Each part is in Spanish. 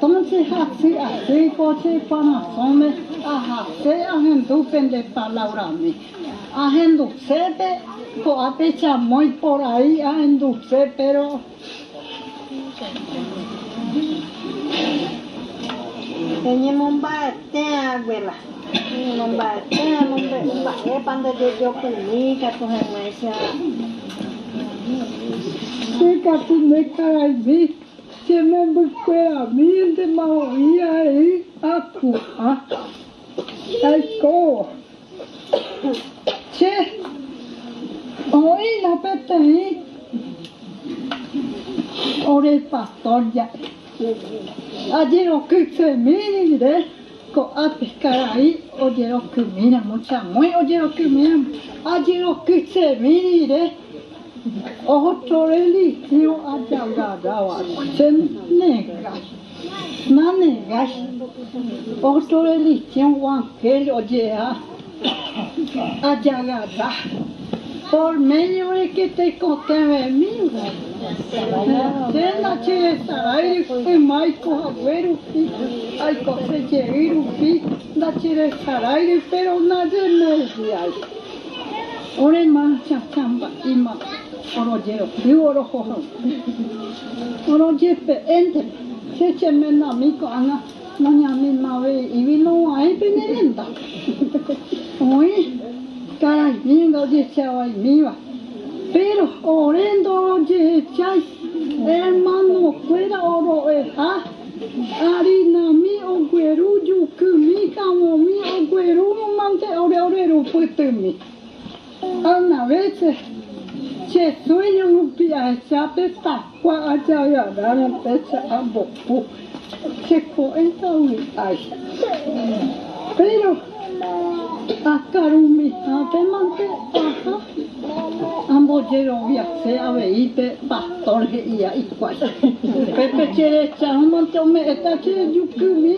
entonces así coche panasome ajase ajendupen de palaurami. Ajenducepe, coapecha muy por ahí ajenduce, pero teníamos un bate, abuela. Un bate, cuando yo comí, que tu renuncia. fica tu me carai, se me buquea mim de maoia aí, aku, ai co. Che, oi la petei, ore pastor ya. Ayer o que se mire, co a pescar ahí, oye o que mira mucha muy, oye o que mira, ayer o que se mire. Otro religio adagadawa, se nega, na negas. Otro religio evangelio llega adagada. Por medio de que te conteme mira. Tena che sarai e mai co agüero ai co se cheiro fi da che sarai pero na de media. Ore ma chamba ima orojero oro ho oro jepe ente se mena amico ana no nyami mawe ibino ai penenda oi carai ningo de chawai miwa pero orendo je chai hermano fuera oro harina mi ogüeru yukumi kamo mi ogüeru mante ore fuetemi una vez che sueño un piazza pesta qua aja ya dana pesa ambopu che cuenta un ai pero akarumi ate mante ambojero via se aveipe pastor que ia igual pepe che chamante o me eta che yukumi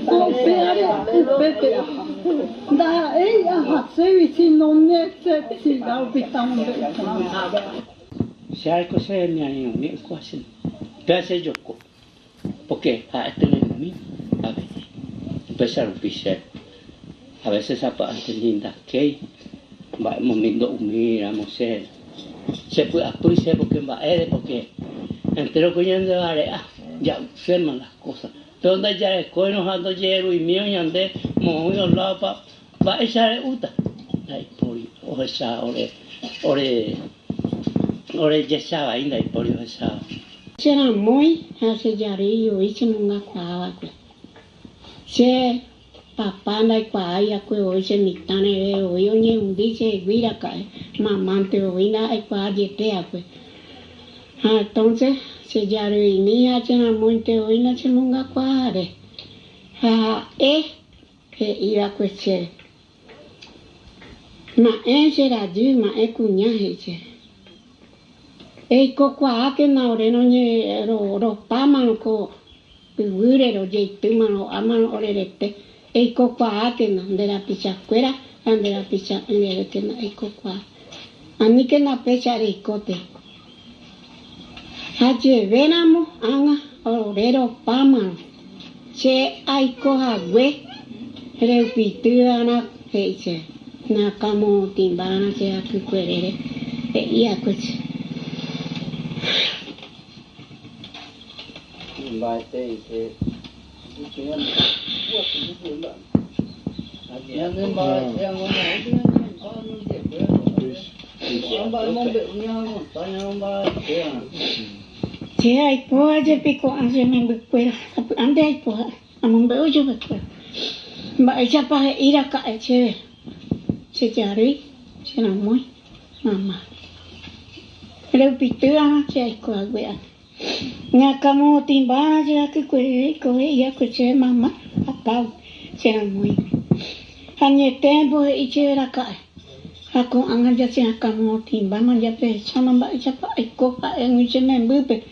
o pepe da ei se si non ne si da pitamo si algo se me año mi cuasi pese yoko porque a este mi a veces empezar un pincel a veces aparte linda que va momento miramos se puede apreciar porque va porque entero coñando ya observan las cosas donde ya es coino ando llero y mío y ande mojo la va a echar uta ahí por o esa ore ya sabe ainda ahí por esa Será muy hace yarillo y se nunca cuava se papá na cuaya que hoy se mitane hoy oye un dice mira cae mamá te oína ay cuaya te pues entonces se yarillo y niña se na muy te oína se nunca cuare que iba a cuece ma será di ma cuña ese cocoa que na ore no nye ro pama ko pigure ro jeitu mano amano orerete cocoa que na de la pichacuera de la picha de que na cocoa ani que na pecha ricote haje venamo anga orero pama che ai coagüe repitu ana heiche na kamo timbana se akuerere ia coche vai ter que che ai coaje pico anje me buquera ande ai coa amon beu jo buquera ba echa pa ira ka che jari che na muy mamá pero pitua che ai coa gua nya kamo timba je que ko ya ko che mamá papá che na muy anye tempo e che ra ka ako anga ja che kamo timba man ja pe chama ba echa pa ai ko pa en che me bupe